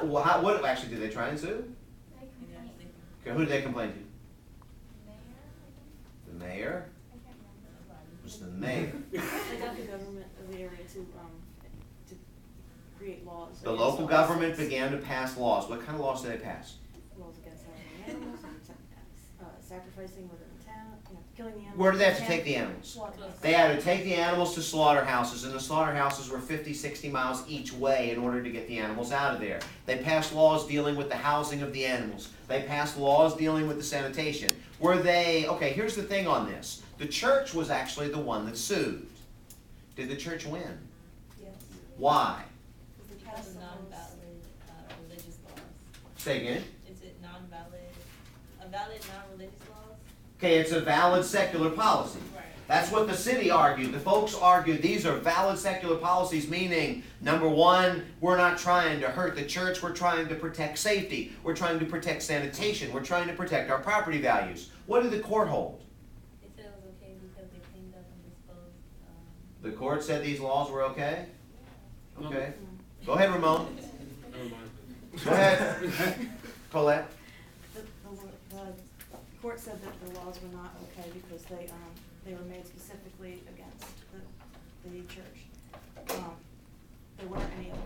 What actually did they try and sue? They complained. Okay, who did they complain to? Mayor, The mayor? I can't remember. It was the mayor. They got the government of the area to create laws. The against local all government assets. began to pass laws. What kind of laws did they pass? Laws against having animals, sacrificing within the town, killing the animals. Where did they have to in take town. the animals? Slaughterhouse. They had to take the animals to slaughterhouses, and the slaughterhouses were 50, 60 miles each way in order to get the animals out of there. They passed laws dealing with the housing of the animals. They passed laws dealing with the sanitation. Okay, here's the thing on this. The church was actually the one that sued. Did the church win? Yes. Why? Because they Because passed of the laws. non-valid religious laws. Say again? Is it a valid non-religious laws? Okay, it's a valid secular policy. Right. That's what the city argued. The folks argued these are valid secular policies, meaning, number one, we're not trying to hurt the church, we're trying to protect safety, we're trying to protect sanitation, we're trying to protect our property values. What did the court hold? They said it was okay because they cleaned up and disposed, The court said these laws were okay? No. Okay. Go ahead, Ramon. Never mind. Go ahead. Colette. The court said that the laws were not okay because they were made specifically against the church. There weren't any of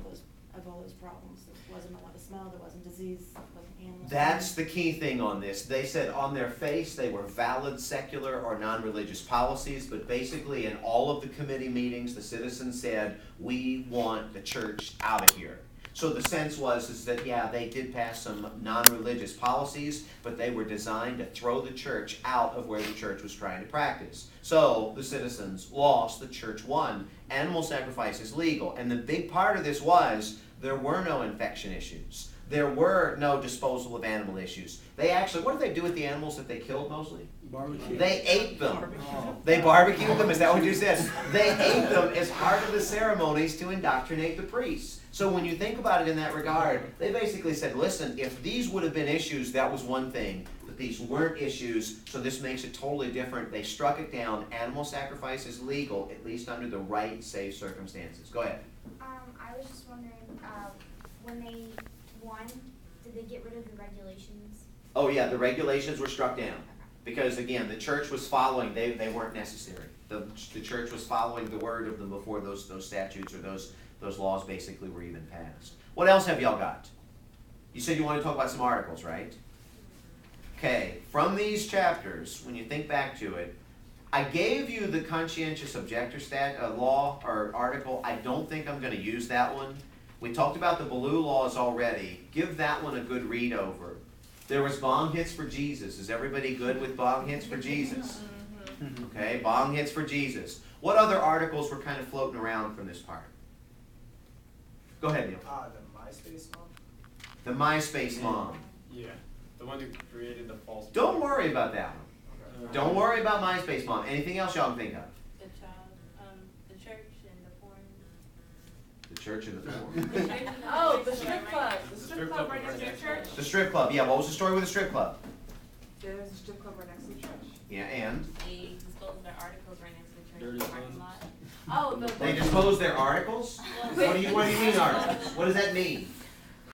all those problems. There wasn't a lot of smell, there wasn't disease, like animals. That's the key thing on this. They said on their face they were valid secular or non-religious policies, but basically in all of the committee meetings, the citizens said, we want the church out of here. So the sense was that, yeah, they did pass some non-religious policies, but they were designed to throw the church out of where the church was trying to practice. So the citizens lost, the church won. Animal sacrifice is legal. And the big part of this was there were no infection issues. There were no disposal of animal issues. They actually, what did they do with the animals that they killed mostly? Barbecue. They ate them. Oh. They barbecued them, is that what you said? They ate them as part of the ceremonies to indoctrinate the priests. So when you think about it in that regard, they basically said, listen, if these would have been issues, that was one thing, but these weren't issues, so this makes it totally different. They struck it down. Animal sacrifice is legal, at least under the right, safe circumstances. Go ahead. I was just wondering, when they won, did they get rid of the regulations? Oh yeah, the regulations were struck down. Because again, the church was following, they weren't necessary. The church was following the word of them before those statutes or those laws basically were even passed. What else have y'all got? You said you want to talk about some articles, right? Okay, from these chapters, when you think back to it, I gave you the conscientious objector law or article. I don't think I'm going to use that one. We talked about the Baloo laws already. Give that one a good read over. There was bong hits for Jesus. Is everybody good with bong hits for Jesus? Okay, bong hits for Jesus. What other articles were kind of floating around from this part? Go ahead, Neil. The MySpace mom? The MySpace mom. Yeah, the one who created the false. Don't worry about that one. Okay. Don't worry about MySpace mom. Anything else y'all can think of? the child, the church and the porn. The church and the forum. Oh, the strip club. The strip club right next to the church. The strip club. Yeah, what was the story with the strip club? There's a strip club right next to the church. Yeah, and? They disposed of their articles right next to the Dirty church parking lot. Oh, They disposed their articles? What do you mean articles? What does that mean?